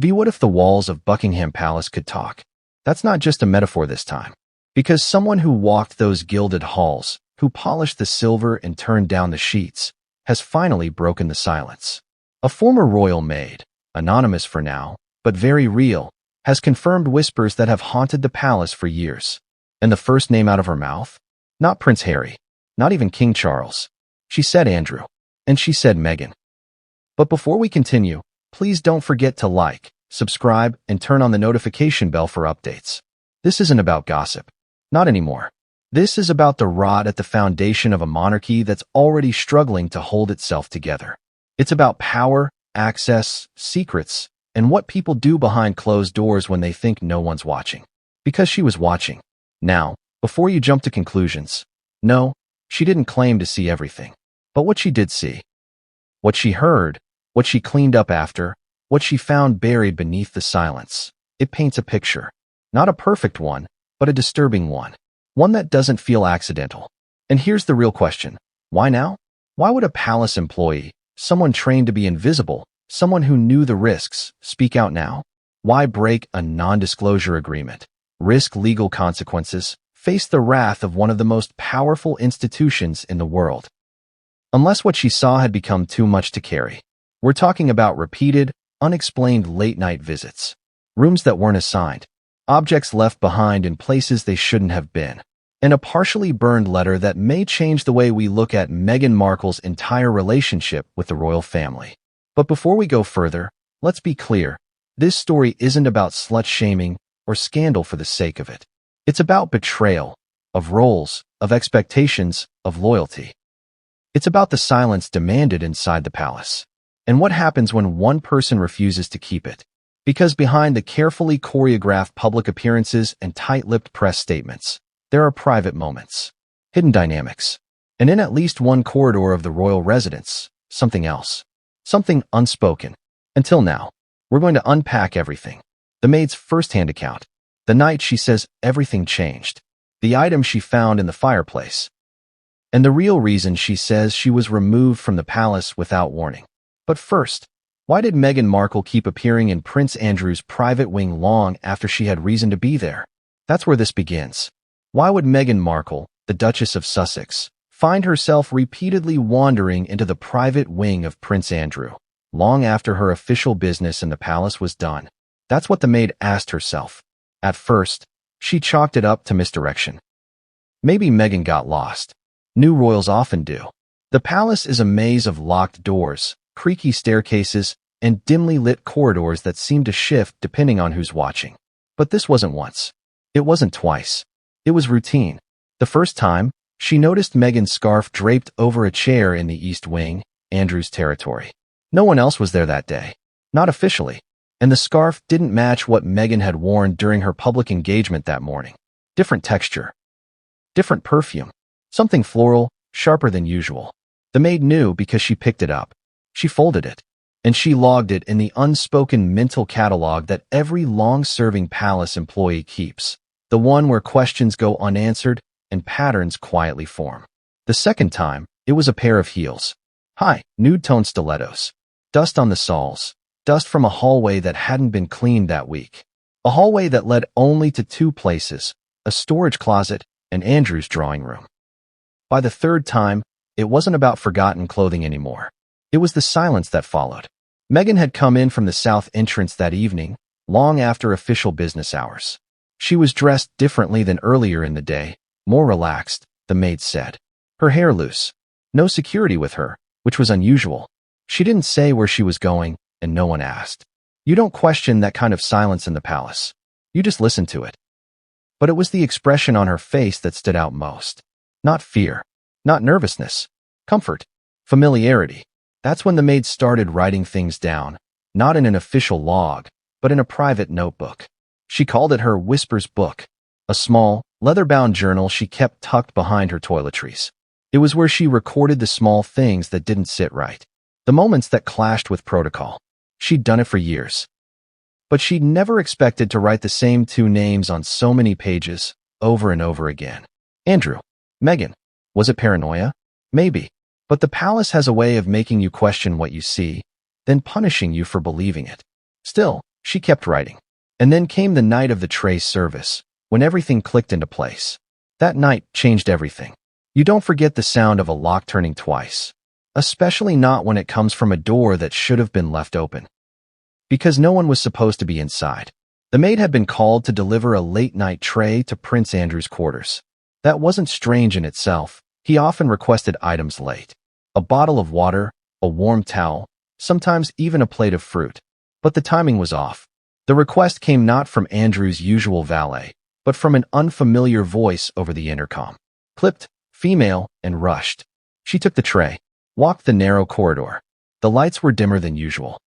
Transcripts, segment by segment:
What if the walls of Buckingham Palace could talk? That's not just a metaphor this time. Because someone who walked those gilded halls, who polished the silver and turned down the sheets, has finally broken the silence. A former royal maid, anonymous for now, but very real, has confirmed whispers that have haunted the palace for years. And the first name out of her mouth? Not Prince Harry, not even King Charles. She said Andrew, and she said Meghan. But before we continue, please don't forget to like, subscribe, and turn on the notification bell for updates. This isn't about gossip. Not anymore. This is about the rot at the foundation of a monarchy that's already struggling to hold itself together. It's about power, access, secrets, and what people do behind closed doors when they think no one's watching. Because she was watching. Now, before you jump to conclusions, no, she didn't claim to see everything. But what she did see, what she heard, what she cleaned up after, what she found buried beneath the silence, it paints a picture. Not a perfect one, but a disturbing one. One that doesn't feel accidental. And here's the real question. Why now? Why would a palace employee, someone trained to be invisible, someone who knew the risks, speak out now? Why break a non-disclosure agreement, risk legal consequences, face the wrath of one of the most powerful institutions in the world? Unless what she saw had become too much to carry. We're talking about repeated, unexplained late-night visits, rooms that weren't assigned, objects left behind in places they shouldn't have been, and a partially burned letter that may change the way we look at Meghan Markle's entire relationship with the royal family. But before we go further, let's be clear. This story isn't about slut-shaming or scandal for the sake of it. It's about betrayal, of roles, of expectations, of loyalty. It's about the silence demanded inside the palace, and what happens when one person refuses to keep it. Because behind the carefully choreographed public appearances and tight-lipped press statements, there are private moments, hidden dynamics, and in at least one corridor of the royal residence, something else, something unspoken. Until now, we're going to unpack everything. The maid's first-hand account, the night she says everything changed, the item she found in the fireplace, and the real reason she says she was removed from the palace without warning. But first, why did Meghan Markle keep appearing in Prince Andrew's private wing long after she had reason to be there? That's where this begins. Why would Meghan Markle, the Duchess of Sussex, find herself repeatedly wandering into the private wing of Prince Andrew, long after her official business in the palace was done? That's what the maid asked herself. At first, she chalked it up to misdirection. Maybe Meghan got lost. New royals often do. The palace is a maze of locked doors, creaky staircases, and dimly lit corridors that seem to shift depending on who's watching. But this wasn't once. It wasn't twice. It was routine. The first time, she noticed Meghan's scarf draped over a chair in the East Wing, Andrew's territory. No one else was there that day. Not officially. And the scarf didn't match what Meghan had worn during her public engagement that morning. Different texture. Different perfume. Something floral, sharper than usual. The maid knew because she picked it up. She folded it, and she logged it in the unspoken mental catalog that every long-serving palace employee keeps, the one where questions go unanswered and patterns quietly form. The second time, it was a pair of heels. High, nude-toned stilettos. Dust on the soles. Dust from a hallway that hadn't been cleaned that week. A hallway that led only to two places, a storage closet and Andrew's drawing room. By the third time, it wasn't about forgotten clothing anymore. It was the silence that followed. Meghan had come in from the south entrance that evening, long after official business hours. She was dressed differently than earlier in the day, more relaxed, the maid said. Her hair loose. No security with her, which was unusual. She didn't say where she was going, and no one asked. You don't question that kind of silence in the palace. You just listen to it. But it was the expression on her face that stood out most. Not fear. Not nervousness. Comfort. Familiarity. That's when the maid started writing things down, not in an official log, but in a private notebook. She called it her Whispers book, a small, leather-bound journal she kept tucked behind her toiletries. It was where she recorded the small things that didn't sit right, the moments that clashed with protocol. She'd done it for years. But she'd never expected to write the same two names on so many pages, over and over again. Andrew. Meghan. Was it paranoia? Maybe. But the palace has a way of making you question what you see, then punishing you for believing it. Still, She kept writing. And then came the night of the tray service, when everything clicked into place. That night changed everything. You don't forget the sound of a lock turning twice. Especially not when it comes from a door that should have been left open. Because no one was supposed to be inside. The maid had been called to deliver a late-night tray to Prince Andrew's quarters. That wasn't strange in itself. He often requested items late. A bottle of water, a warm towel, sometimes even a plate of fruit. But the timing was off. The request came not from Andrew's usual valet, but from an unfamiliar voice over the intercom. Clipped, female, and rushed. She took the tray, walked the narrow corridor. The lights were dimmer than usual.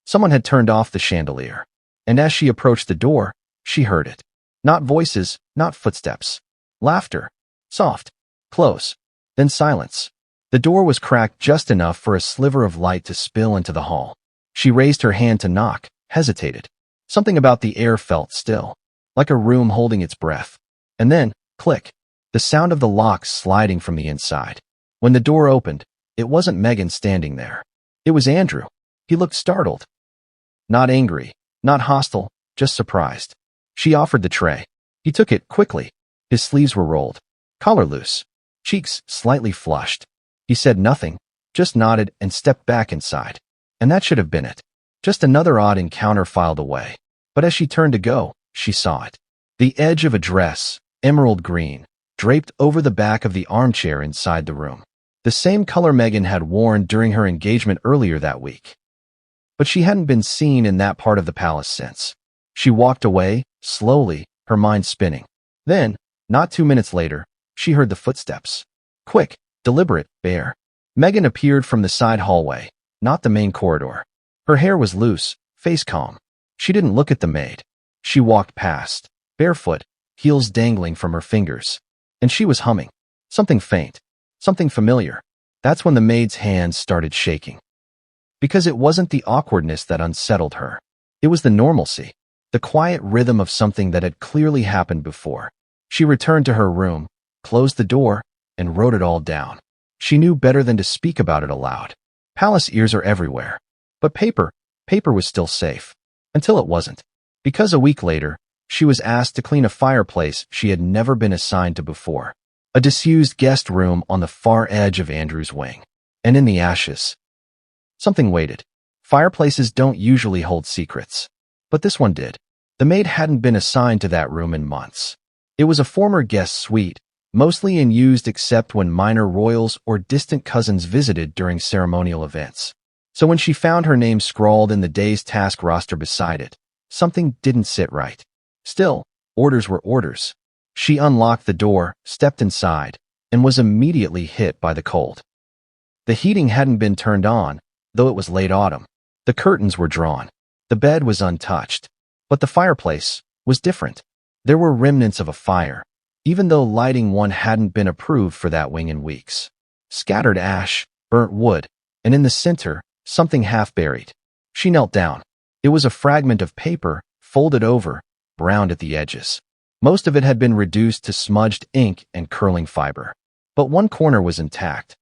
Someone had turned off the chandelier. And as she approached the door, she heard it. Not voices, not footsteps. Laughter. Soft. Close. Then silence. The door was cracked just enough for a sliver of light to spill into the hall. She raised her hand to knock, hesitated. Something about the air felt still, like a room holding its breath. And then, click. The sound of the lock sliding from the inside. When the door opened, it wasn't Meghan standing there. It was Andrew. He looked startled. Not angry. Not hostile, just surprised. She offered the tray. He took it quickly. His sleeves were rolled, collar loose, cheeks slightly flushed. He said nothing, just nodded and stepped back inside. And that should have been it. Just another odd encounter filed away. But as she turned to go, she saw it. The edge of a dress, emerald green, draped over the back of the armchair inside the room. The same color Meghan had worn during her engagement earlier that week. But she hadn't been seen in that part of the palace since. She walked away, slowly, her mind spinning. Then, not 2 minutes later, she heard the footsteps. Quick, deliberate, bare. Meghan appeared from the side hallway, not the main corridor. Her hair was loose, face calm. She didn't look at the maid. She walked past, barefoot, heels dangling from her fingers. And she was humming. Something faint. Something familiar. That's when the maid's hands started shaking. Because it wasn't the awkwardness that unsettled her. It was the normalcy, the quiet rhythm of something that had clearly happened before. She returned to her room, closed the door, and wrote it all down. She knew better than to speak about it aloud. Palace ears are everywhere. But paper was still safe. Until it wasn't. Because a week later, she was asked to clean a fireplace she had never been assigned to before. A disused guest room on the far edge of Andrew's wing. And in the ashes, something waited. Fireplaces don't usually hold secrets. But this one did. The maid hadn't been assigned to that room in months. It was a former guest suite, mostly unused except when minor royals or distant cousins visited during ceremonial events. So when she found her name scrawled in the day's task roster beside it, something didn't sit right. Still, orders were orders. She unlocked the door, stepped inside, and was immediately hit by the cold. The heating hadn't been turned on, though it was late autumn. The curtains were drawn. The bed was untouched. But the fireplace was different. There were remnants of a fire, even though lighting one hadn't been approved for that wing in weeks. Scattered ash, burnt wood, and in the center, something half-buried. She knelt down. It was a fragment of paper, folded over, browned at the edges. Most of it had been reduced to smudged ink and curling fiber. But one corner was intact.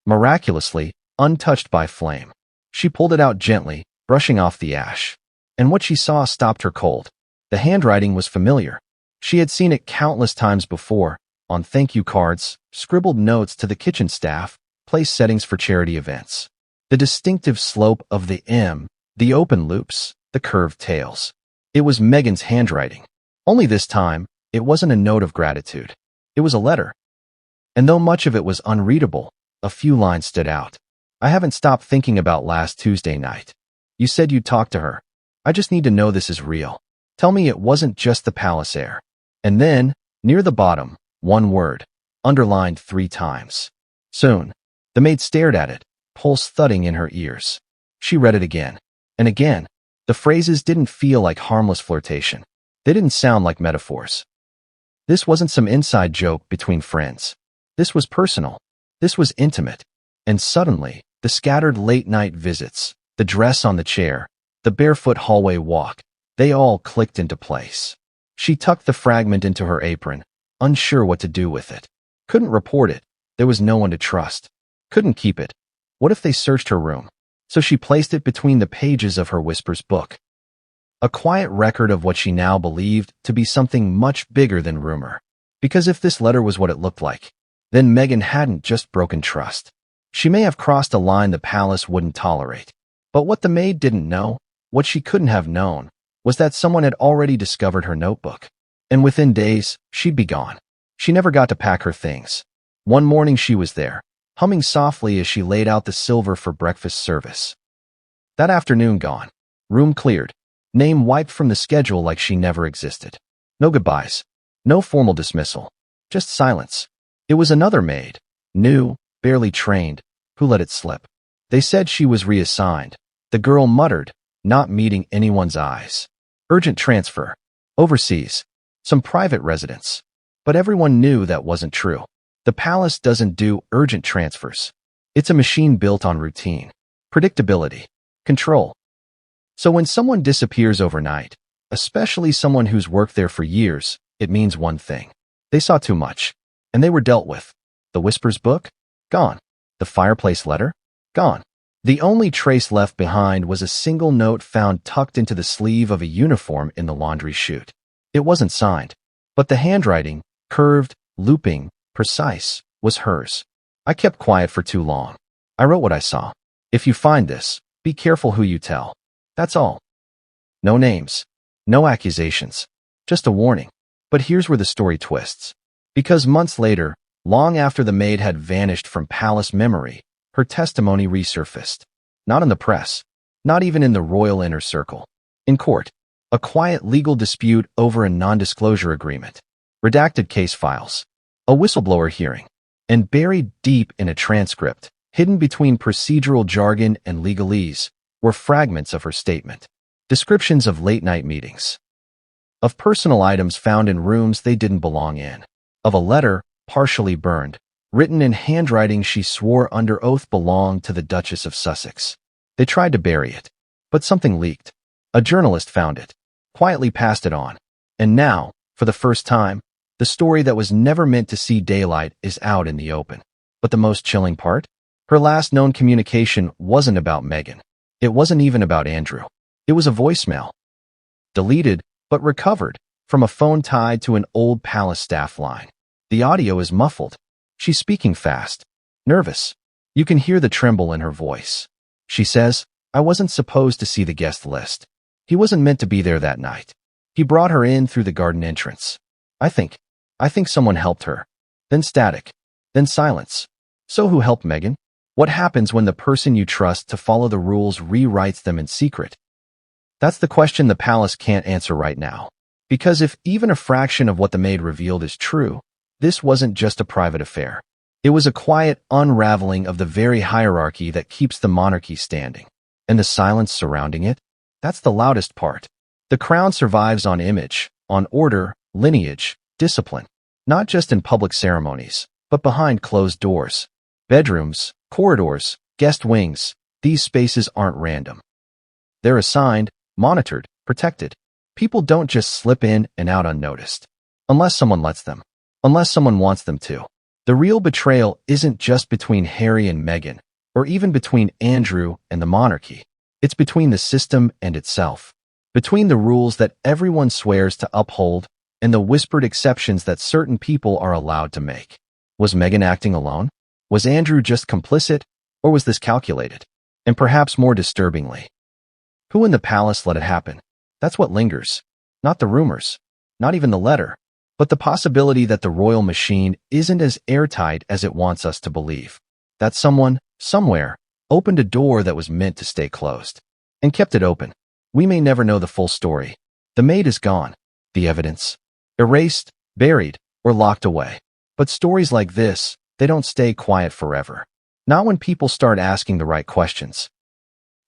Miraculously, untouched by flame. She pulled it out gently, brushing off the ash. And what she saw stopped her cold. The handwriting was familiar. She had seen it countless times before, on thank you cards, scribbled notes to the kitchen staff, place settings for charity events. The distinctive slope of the M, the open loops, the curved tails. It was Meghan's handwriting. Only this time, it wasn't a note of gratitude. It was a letter. And though much of it was unreadable, a few lines stood out. I haven't stopped thinking about last Tuesday night. You said you'd talk to her. I just need to know this is real. Tell me it wasn't just the palace air. And then, near the bottom, one word, underlined 3 times. Soon. The maid stared at it, pulse thudding in her ears. She read it again. And again. The phrases didn't feel like harmless flirtation. They didn't sound like metaphors. This wasn't some inside joke between friends. This was personal. This was intimate. And suddenly, the scattered late-night visits, the dress on the chair, the barefoot hallway walk, they all clicked into place. She tucked the fragment into her apron, unsure what to do with it. Couldn't report it. There was no one to trust. Couldn't keep it. What if they searched her room? So she placed it between the pages of her Whispers book. A quiet record of what she now believed to be something much bigger than rumor. Because if this letter was what it looked like, then Meghan hadn't just broken trust. She may have crossed a line the palace wouldn't tolerate. But what the maid didn't know, what she couldn't have known, was that someone had already discovered her notebook. And within days, she'd be gone. She never got to pack her things. One morning she was there, humming softly as she laid out the silver for breakfast service. That afternoon gone. Room cleared. Name wiped from the schedule like she never existed. No goodbyes. No formal dismissal. Just silence. It was another maid, new, barely trained, who let it slip. They said she was reassigned. The girl muttered, not meeting anyone's eyes. Urgent transfer. Overseas. Some private residence. But everyone knew that wasn't true. The palace doesn't do urgent transfers. It's a machine built on routine, predictability, control. So when someone disappears overnight, especially someone who's worked there for years, it means one thing. They saw too much, and they were dealt with. The Whispers book? Gone. The fireplace letter? Gone. The only trace left behind was a single note found tucked into the sleeve of a uniform in the laundry chute. It wasn't signed, but the handwriting, curved, looping, precise, was hers. I kept quiet for too long. I wrote what I saw. If you find this, be careful who you tell. That's all. No names. No accusations. Just a warning. But here's where the story twists. Because months later, long after the maid had vanished from palace memory, her testimony resurfaced. Not in the press. Not even in the royal inner circle. In court. A quiet legal dispute over a non-disclosure agreement. Redacted case files. A whistleblower hearing. And buried deep in a transcript, hidden between procedural jargon and legalese, were fragments of her statement. Descriptions of late-night meetings. Of personal items found in rooms they didn't belong in. Of a letter, partially burned, written in handwriting she swore under oath belonged to the Duchess of Sussex. They tried to bury it, but something leaked. A journalist found it, quietly passed it on. And now, for the first time, the story that was never meant to see daylight is out in the open. But the most chilling part? Her last known communication wasn't about Meghan. It wasn't even about Andrew. It was a voicemail. Deleted, but recovered, from a phone tied to an old palace staff line. The audio is muffled. She's speaking fast, nervous. You can hear the tremble in her voice. She says, I wasn't supposed to see the guest list. He wasn't meant to be there that night. He brought her in through the garden entrance. I think someone helped her. Then static. Then silence. So who helped Meghan? What happens when the person you trust to follow the rules rewrites them in secret? That's the question the palace can't answer right now. Because if even a fraction of what the maid revealed is true, this wasn't just a private affair. It was a quiet unraveling of the very hierarchy that keeps the monarchy standing. And the silence surrounding it? That's the loudest part. The crown survives on image, on order, lineage, discipline. Not just in public ceremonies, but behind closed doors. Bedrooms, corridors, guest wings, these spaces aren't random. They're assigned, monitored, protected. People don't just slip in and out unnoticed. Unless someone lets them. Unless someone wants them to. The real betrayal isn't just between Harry and Meghan, or even between Andrew and the monarchy. It's between the system and itself. Between the rules that everyone swears to uphold and the whispered exceptions that certain people are allowed to make. Was Meghan acting alone? Was Andrew just complicit? Or was this calculated? And perhaps more disturbingly, who in the palace let it happen? That's what lingers. Not the rumors. Not even the letter. But the possibility that the royal machine isn't as airtight as it wants us to believe. That someone, somewhere, opened a door that was meant to stay closed. And kept it open. We may never know the full story. The maid is gone. The evidence. Erased, buried, or locked away. But stories like this, they don't stay quiet forever. Not when people start asking the right questions.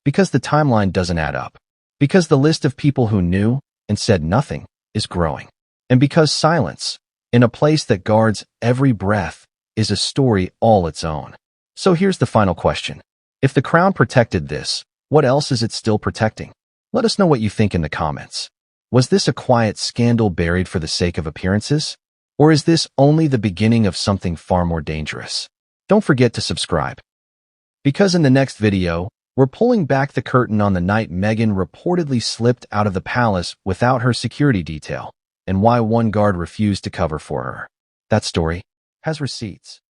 Because the timeline doesn't add up. Because the list of people who knew and said nothing is growing. And because silence, in a place that guards every breath, is a story all its own. So here's the final question. If the crown protected this, what else is it still protecting? Let us know what you think in the comments. Was this a quiet scandal buried for the sake of appearances? Or is this only the beginning of something far more dangerous? Don't forget to subscribe. Because in the next video, We're pulling back the curtain on the night Meghan reportedly slipped out of the palace without her security detail, and why one guard refused to cover for her. That story has receipts.